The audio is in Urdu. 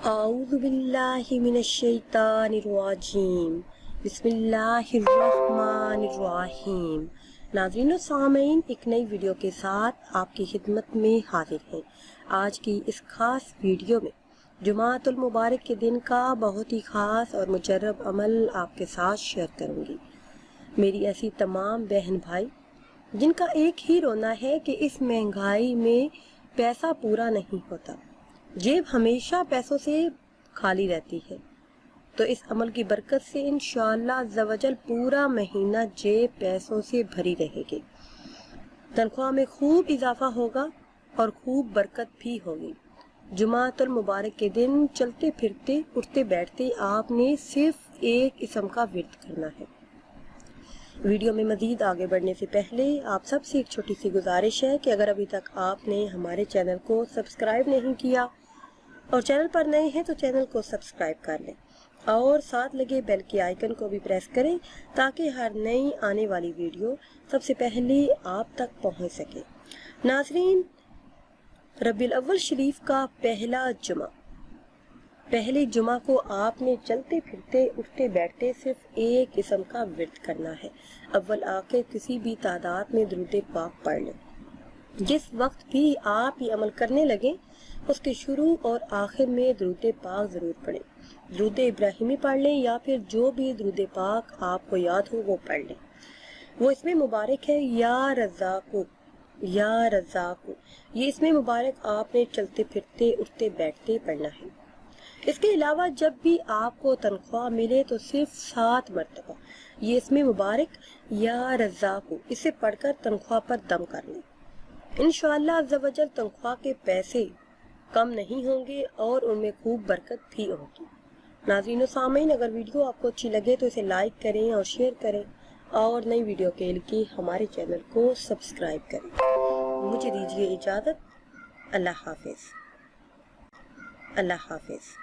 اعوذ باللہ من الشیطان الرجیم بسم اللہ الرحمن الرحیم۔ ناظرین و سامعین، ایک نئی ویڈیو کے ساتھ آپ کی خدمت میں حاضر ہیں۔ آج کی اس خاص ویڈیو میں جمعۃ المبارک کے دن کا بہت ہی خاص اور مجرب عمل آپ کے ساتھ شیئر کروں گی۔ میری ایسی تمام بہن بھائی جن کا ایک ہی رونا ہے کہ اس مہنگائی میں پیسہ پورا نہیں ہوتا، جیب ہمیشہ پیسوں سے خالی رہتی ہے، تو اس عمل کی برکت سے انشاءاللہ عزوجل پورا مہینہ جیب پیسوں سے بھری رہے گی، تنخواہ میں خوب اضافہ ہوگا اور خوب برکت بھی ہوگی۔ جمعۃ المبارک کے دن چلتے پھرتے اٹھتے بیٹھتے آپ نے صرف ایک اسم کا ورد کرنا ہے۔ ویڈیو میں مزید آگے بڑھنے سے پہلے آپ سب سے ایک چھوٹی سی گزارش ہے کہ اگر ابھی تک آپ نے ہمارے چینل کو سبسکرائب نہیں کیا اور چینل پر نئے ہیں تو چینل کو سبسکرائب کر لیں اور ساتھ لگے بیل کے آئیکن کو بھی پریس کریں تاکہ ہر نئی آنے والی ویڈیو سب سے پہلے آپ تک پہنچ سکے۔ ناظرین، ربیع الاول شریف کا پہلے جمعہ کو آپ نے چلتے پھرتے اٹھتے بیٹھتے صرف ایک اسم کا ورد کرنا ہے۔ اول آ کے کسی بھی تعداد میں درود پاک پڑھ لیں۔ جس وقت بھی آپ یہ عمل کرنے لگیں اس کے شروع اور آخر میں درود پاک ضرور پڑھیں۔ درود ابراہیمی پڑھ لیں یا پھر جو بھی درود پاک آپ کو یاد ہو وہ پڑھ لیں۔ وہ اسم مبارک ہے یا رزاقو، یا رزاقو، یہ اسم مبارک آپ نے چلتے پھرتے اٹھتے بیٹھتے پڑھنا ہے۔ اس کے علاوہ جب بھی آپ کو تنخواہ ملے تو صرف 7 مرتبہ یہ اسم مبارک یا رزاقو اسے پڑھ کر تنخواہ پر دم کر لیں۔ انشاءاللہ عزوجل تنخواہ کے پیسے کم نہیں ہوں گے اور ان میں خوب برکت بھی ہوگی۔ ناظرین و سامعین، اگر ویڈیو آپ کو اچھی لگے تو اسے لائک کریں اور شیئر کریں اور نئی ویڈیو کے لیے ہمارے چینل کو سبسکرائب کریں۔ مجھے دیجیے اجازت۔ اللہ حافظ۔ اللہ حافظ۔